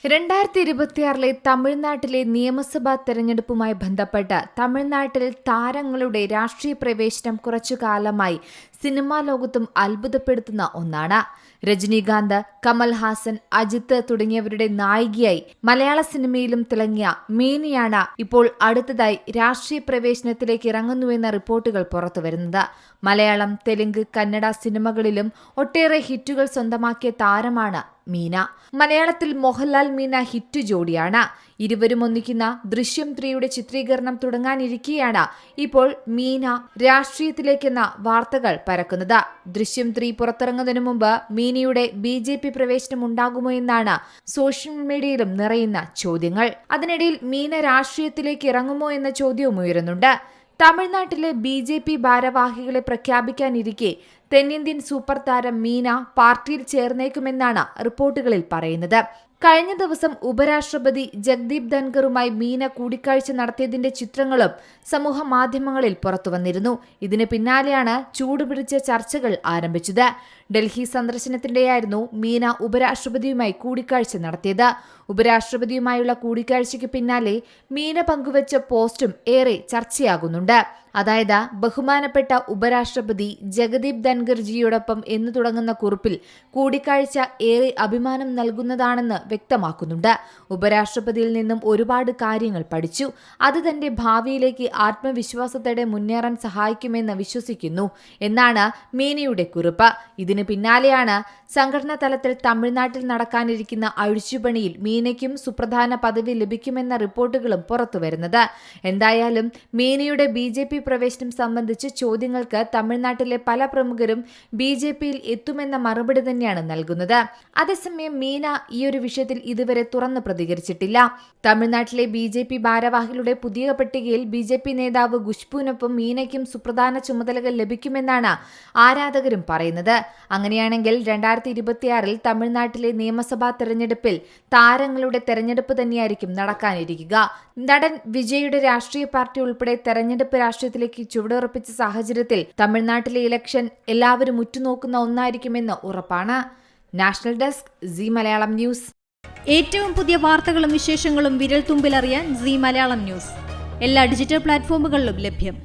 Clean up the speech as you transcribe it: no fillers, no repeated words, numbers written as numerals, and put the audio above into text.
2026 തമിഴ്നാട്ടിലെ നിയമസഭാ തെരഞ്ഞെടുപ്പുമായി ബന്ധപ്പെട്ട് തമിഴ്നാട്ടിൽ താരങ്ങളുടെ രാഷ്ട്രീയ പ്രവേശനം കുറച്ചുകാലമായി സിനിമാ ലോകത്തും അത്ഭുതപ്പെടുത്തുന്ന ഒന്നാണ്. രജനീകാന്ത്, കമൽഹാസൻ, അജിത്ത് തുടങ്ങിയവരുടെ നായികയായി മലയാള സിനിമയിലും തിളങ്ങിയ മീനയാണ് ഇപ്പോൾ അടുത്തതായി രാഷ്ട്രീയ പ്രവേശനത്തിലേക്ക് ഇറങ്ങുന്നുവെന്ന റിപ്പോർട്ടുകൾ പുറത്തുവരുന്നത്. മലയാളം, തെലുങ്ക്, കന്നഡ സിനിമകളിലും ഒട്ടേറെ ഹിറ്റുകൾ സ്വന്തമാക്കിയ താരമാണ് മീന. മലയാളത്തിൽ മോഹൻലാൽ മീന ഹിറ്റ് ജോഡിയാണ്. ഇരുവരും ഒന്നിക്കുന്ന ദൃശ്യം 3യുടെ ചിത്രീകരണം തുടങ്ങാനിരിക്കെയാണ് ഇപ്പോൾ മീന രാഷ്ട്രീയത്തിലേക്കെന്ന വാർത്തകൾ പരക്കുന്നത്. ദൃശ്യം 3 പുറത്തിറങ്ങുന്നതിനു മുമ്പ് മീനയുടെ BJP പ്രവേശനം ഉണ്ടാകുമോ എന്നാണ് സോഷ്യൽ മീഡിയയിലും നിറയുന്ന ചോദ്യങ്ങൾ. അതിനിടയിൽ മീന രാഷ്ട്രീയത്തിലേക്ക് ഇറങ്ങുമോ എന്ന ചോദ്യവും ഉയരുന്നുണ്ട്. തമിഴ്നാട്ടിലെ BJP ഭാരവാഹികളെ പ്രഖ്യാപിക്കാനിരിക്കെ തെന്നിന്ത്യൻ സൂപ്പർ താരം മീന പാർട്ടിയിൽ ചേർന്നേക്കുമെന്നാണ് റിപ്പോർട്ടുകളിൽ പറയുന്നത്. കഴിഞ്ഞ ദിവസം ഉപരാഷ്ട്രപതി ജഗ്ദീപ് ധൻഖറുമായി മീന കൂടിക്കാഴ്ച നടത്തിയതിന്റെ ചിത്രങ്ങളും സമൂഹ മാധ്യമങ്ങളിൽ പുറത്തുവന്നിരുന്നു. ഇതിന് പിന്നാലെയാണ് ചൂടുപിടിച്ച ചർച്ചകൾ ആരംഭിച്ചത്. ഡൽഹി സന്ദർശനത്തിന്റെയായിരുന്നു മീന ഉപരാഷ്ട്രപതിയുമായി കൂടിക്കാഴ്ച നടത്തിയത്. ഉപരാഷ്ട്രപതിയുമായുള്ള കൂടിക്കാഴ്ചയ്ക്ക് പിന്നാലെ മീന പങ്കുവച്ച പോസ്റ്റും ഏറെ ചർച്ചയാകുന്നുണ്ട്. അതായത്, ബഹുമാനപ്പെട്ട ഉപരാഷ്ട്രപതി ജഗദീപ് ധൻഖർജിയോടൊപ്പം എന്ന് തുടങ്ങുന്ന കുറിപ്പിൽ കൂടിക്കാഴ്ച ഏറെ അഭിമാനം നൽകുന്നതാണെന്ന് വ്യക്തമാക്കുന്നുണ്ട്. ഉപരാഷ്ട്രപതിയിൽ നിന്നും ഒരുപാട് കാര്യങ്ങൾ പഠിച്ചു. അത് തന്റെ ഭാവിയിലേക്ക് ആത്മവിശ്വാസത്തോടെ മുന്നേറാൻ സഹായിക്കുമെന്ന് വിശ്വസിക്കുന്നു എന്നാണ് മീനയുടെ കുറിപ്പ്. ഇതിന് പിന്നാലെയാണ് സംഘടനാ തലത്തിൽ തമിഴ്നാട്ടിൽ നടക്കാനിരിക്കുന്ന അഴിച്ചുപണിയിൽ മീനയ്ക്കും സുപ്രധാന പദവി ലഭിക്കുമെന്ന റിപ്പോർട്ടുകളും പുറത്തുവരുന്നത്. എന്തായാലും മീനയുടെ BJP പ്രവേശനം സംബന്ധിച്ച് ചോദ്യങ്ങൾക്ക് തമിഴ്നാട്ടിലെ പല പ്രമുഖരും BJPയിൽ എത്തുമെന്ന മറുപടി തന്നെയാണ് നൽകുന്നത്. അതേസമയം മീന ഈ ഒരു വിഷയത്തിൽ ഇതുവരെ തുറന്നു പ്രതികരിച്ചിട്ടില്ല. തമിഴ്നാട്ടിലെ BJP ഭാരവാഹികളുടെ പുതിയ പട്ടികയിൽ BJP നേതാവ് ഖുശ്ബുവിനൊപ്പം മീനയ്ക്കും സുപ്രധാന ചുമതലകൾ ലഭിക്കുമെന്നാണ് ആരാധകരും പറയുന്നത്. അങ്ങനെയാണെങ്കിൽ 2026 തമിഴ്നാട്ടിലെ നിയമസഭാ തെരഞ്ഞെടുപ്പിൽ താരങ്ങളുടെ തെരഞ്ഞെടുപ്പ് തന്നെയായിരിക്കും നടക്കാനിരിക്കുക. നടൻ വിജയുടെ രാഷ്ട്രീയ പാർട്ടി ഉൾപ്പെടെ തെരഞ്ഞെടുപ്പ് രാഷ്ട്രീയത്തിലേക്ക് ചുവടുറപ്പിച്ച സാഹചര്യത്തിൽ തമിഴ്നാട്ടിലെ ഇലക്ഷൻ എല്ലാവരും ഉറ്റുനോക്കുന്ന ഒന്നായിരിക്കുമെന്ന് ഉറപ്പാണ്. National desk, C Malayalam news. ഏറ്റവും പുതിയ വാർത്തകളും വിശേഷങ്ങളും വിരൽ തുമ്പിലറിയാൻ സി മലയാളം ന്യൂസ് എല്ലാ ഡിജിറ്റൽ പ്ലാറ്റ്ഫോമുകളിലും ലഭ്യം.